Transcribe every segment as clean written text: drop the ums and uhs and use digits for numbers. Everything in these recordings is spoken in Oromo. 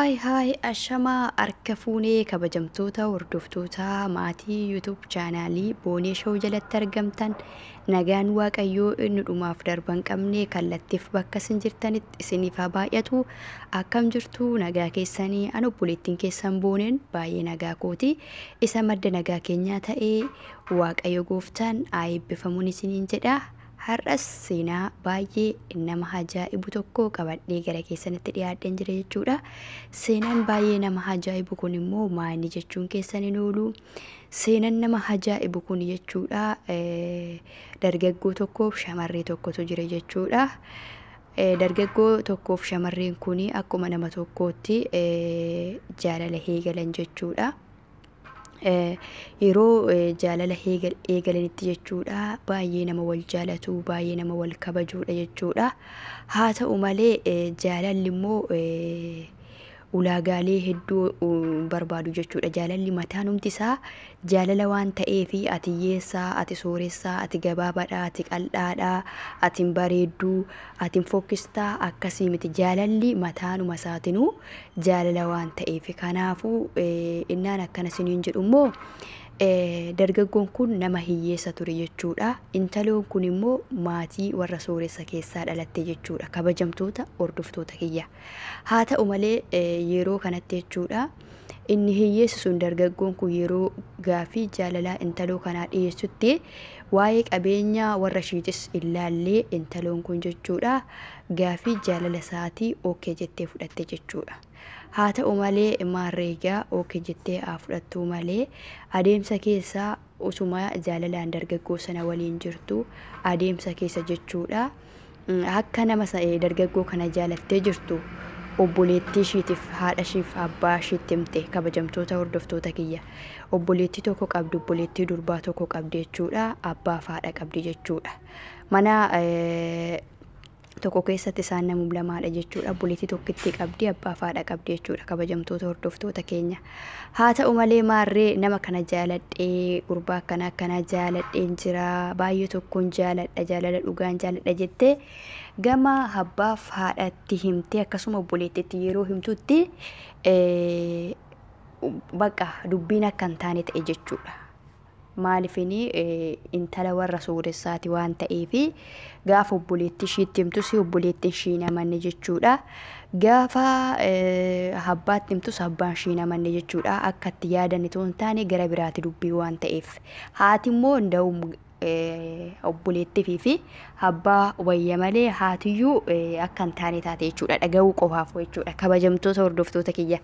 Haay ashamaa harka fuunee kabajamtoota hordoftoota maatii YouTube chaanaalii Boonee Show jalatti argamtan nagaan waaqayyoo inni dhumaaf darban qabnee kallattiif bakka isin jirtanitti isiniif haa baay'atu. Akkam jirtu nagaa keessanii anu obboleettiin keessan Booneen baay'ee nagaa kooti. Isa madda nagaa keenyaa ta'ee waaqayyo gooftaan haa eebbifamuun isiniin jedha. Har'as seenaa baay'ee nama ajaa'ibu tokko qabadhee gara keessanitti dhiyaadheen jira jechuudha. Seenaan baay'ee nama ajaa'ibu kun immoo maali jechuun keessaniin oolu. Seenaan nama ajaa'ibu kun jechuudha dargaggoo tokkoof shamarree tokkotu jira jechuudha. Dargaggoo tokkoof shamarreen kun akkuma nama tokkootti jaalala eegalan jechuudha. Yeroo jaalala eegalanitti jechuudha baay'ee nama wal jaalatu baay'ee nama wal kabajuudha jechuudha. Haa ta'u malee jaalalli immoo ulaagaalee hedduu barbaadu jechuudha. Jaalalli mataan humti isaa jaalala waan ta'eef ati hiyyeessaa, ati sooressaa, ati gabaabaadhaa, ati qal'aadhaa, ati bareedduu, ati fokkistaa akkasii miti. Jaalalli mataanuma isaatinuu jaalala waan ta'eef kanaafuu innaan akkana isiniin jedhu immoo dargaggoon kun nama hiyyeessa ture jechuudha. Intaloon kun immoo maatii warra sooressa keessaa dhalatte jechuudha. Kabajamtoota hordoftoota kiyya. Haa ta'u malee yeroo kanatti jechuudha inni hiyyeessi sun dargaggoon kun yeroo gaafii jaalalaa intaloo kanaa dhiyeessutti waa'ee qabeenya warra ishiitis ilaallee intaloon kun jechuudha gaafii jaalala isaatii ookee jettee fudhatte jechuudha. Haa ta'u malee maarreegaa ookee jettee haa fudhattuu malee adeemsa keessaa usuma jaalalaan dargaggoo sana waliin jirtu adeemsa keessa jechuudha akka nama dargaggoo kana jaalattee jirtu obboleettii ishiitiif haadha ishiif abbaa ishiitti himte. Kabajamtoota hordoftoota kiyya obboleettii tokko qabdi, obboleettii durbaa tokko qabdi jechuudha. Abbaa fi haadha qabdi jechuudha. Mana tokko keessatti isaan nama lamaadha jechuudha. Obboleettii tokkitti qabdi, abbaa fi haadha qabdi jechuudha. Kabajamtoota hordoftoota keenya. Haa ta'u malee maarree nama kana jaaladhee gurbaa akkanaa jaaladheen jira baay'ee tokkoon jaaladha jaalala dhugaan jaaladha jettee gama abbaaf haadhatti himte akkasuma obboleettiitti yeroo himtutti bakka dubbiin akka hin taane ta'e jechuudha. Maaliifini intala warra sooressaati waan ta'eef gaafa obboleettii ishiitti himtus obboleettiin ishii namanne jechuudha. Gaafa abbaatti himtus abbaan ishii namanne jechuudha. Akka itti yaadan itoo hin taane gara biraati dubbii waan ta'eef haati immoo nda'uum obboleettii fi abbaa wayya malee haatiyyuu akka hin taane taate jechuudha. Dhaga'uu qofaaf jechuudha. Kabajamtoota hordoftoota kiyya.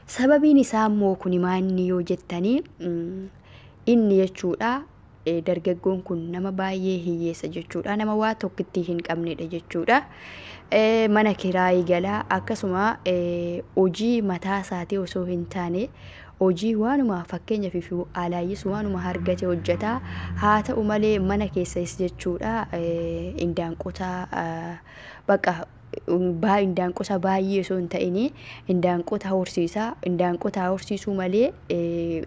Sababiin isaa immoo kun maanni yoo jettanii inni jechuudha dargaggoon kun nama baay'ee hiyyeessa jechuudha. Nama waa tokkitti hin qabnedha jechuudha. Mana kiraayii galaa akkasuma hojii mataa isaatii osoo hin taane hojii waanuma fakkeenyaaf alaayyis waanuma argate hojjetaa. Haa ta'u malee mana keessas jechuudha indaanqotaa bakka indaanqota baay'ee osoo hin ta'in indaanqota horsiisaa. Indaanqota horsiisuu malee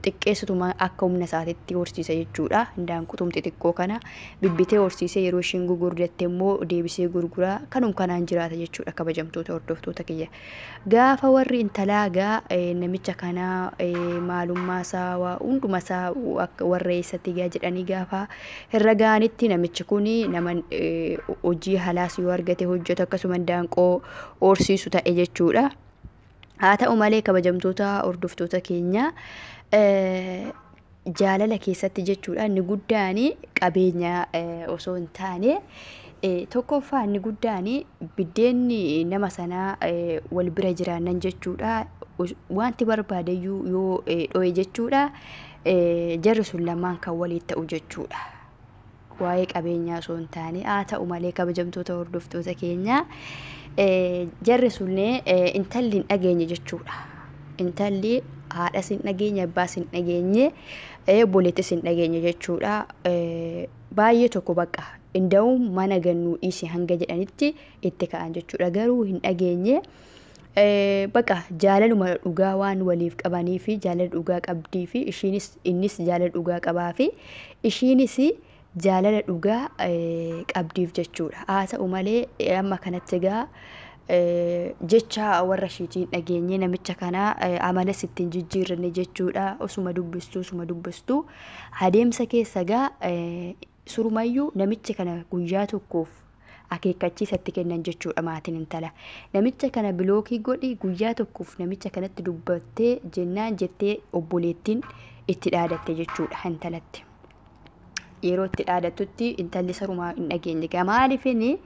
xiqqeessituma akka humna isaatiitti horsiisa jechuudha. Indaanqotum xixiqqoo kana bibbitee horsiisee yeroo ishiin gurgurdatte immoo deebisee gurguraa kanaan jiraata jechuudha. Kabajamtoota hordoftoota kiyya. Gaafa warri intalaa namicha kanaa maalummaa isaa hunduma isaa warra eessatti jedhanii gaafa irra gaanitti namichi kun nama hojii halaas yoo argate hojjetu akkasuma indaanqoo horsiisu ta'e jechuudha. Haa ta'u malee kabajamtoota hordoftoota keenya jaalala keessatti jechuudha inni guddaan qabeenya osoo hin taane tokkoffaa inni guddaan biddeenni nama sanaa wal bira jiraannan jechuudha. Wanti barbaadeyyuu yoo dho'e jechuudha jarri sun lamaan kan waliin ta'u jechuudha. Waa'ee qabeenyaa osoo hin taane. Haa ta'u malee kabajamtoota hordoftoota keenya jarri sunne intalli hin dhageenye jechuudha. Intalli haadhas hin dhageenye, abbaas hin dhageenye, obboleettis hin dhageenye jechuudha. Baay'ee tokko bakka inda'uun mana gannuu dhiisee hanga jedhanitti itti ka'an jechuudha. Garuu hin dhageenye bakka jaalaluma dhugaa waan waliif qabanii fi jaalala dhugaa qabdii fi innis jaalala dhugaa qabaa fi ishiinis jaalala dhugaa qabdiif jechuudha. Haa ta'u malee amma kanatti jecha warra ishiitiin dhageenye namicha kana amala sittiin jijjiirranne jechuudha. Osuma dubbistuu adeemsa keessa gaa surumayyuu namicha kana guyyaa tokkoof akeekkachiisatti kennan jechuudha maatiin intala. Namicha kana bilookii godhi guyyaa tokkoof namicha kanatti dubbattee jennaan jettee obboleettiin itti dhaadatte jechuudha intalatti. Yeroo itti dhaadattutti intalli sarumaa hin dhageenye. Maaliifini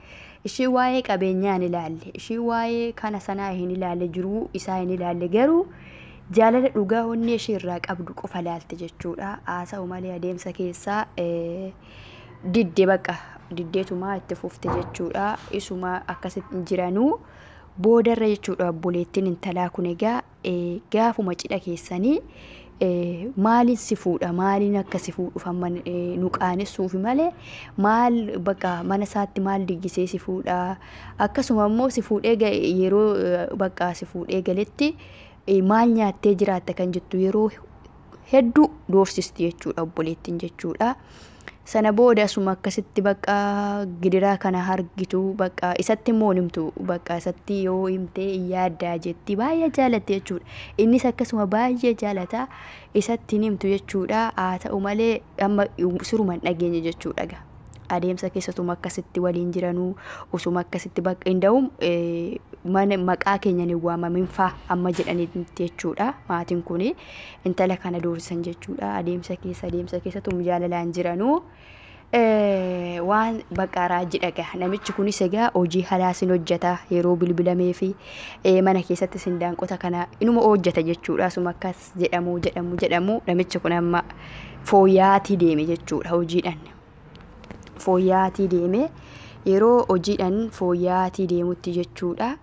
ishii waa'ee qabeenyaa hin ilaalle, ishii waa'ee kana sanaa hin ilaalle, jiruu isaa hin ilaalle, garuu jaalala dhugaa onnee ishii irraa qabdu qofa ilaalte jechuudha. Haasa'u malee adeemsa keessaa diddeetumaa itti fufte jechuudha. Isuma akkasitti jiranuu boodarra jechuudha obboleettiin intalaa kun egaa gaafuma cidha keessanii maaliin si fuudha, maaliin akka si fuudhuuf amma nu qaanessuufi malee maal mana isaatti maal diggisee si fuudha, akkasuma immoo si fuudhee yeroo si fuudhee galetti maal nyaattee jiraatta kan jettu yeroo hedduu doorsisti jechuudha obboleettiin jechuudha. Sana booda asuma akkasitti gidiraa kana argitu isatti immoo himtu isatti yoo himtee yaaddaa jetti baay'ee jaalatte jechuudha. Innis akkasuma baay'ee jaalata isatti himtu jechuudha. Haa ta'u malee amma suruma hin dhageenye jechuudha. Adeemsa keessatuma akkasitti waliin jiranuu osuma akkasitti inda'uun maqaa keenyan hin waamamin faa amma jedhanitti jechuudha. Maatiin kun intala kana doorsisan jechuudha. Adeemsa keessatuma jaalalaan jiranuu waan raajii dhagaa. Namichi kunis egaa hojii halaasin hojjeta yeroo bilbilamee fi mana keessatti sindaanqota kana inuma hojjeta jechuudha. Asuma akkas jedhamu namichi kun amma fooyyaatii deeme jechuudha hojiidhaan. Fooyyaatii deeme yeroo hojiidhaan fooyyaatii deemutti jechuudha.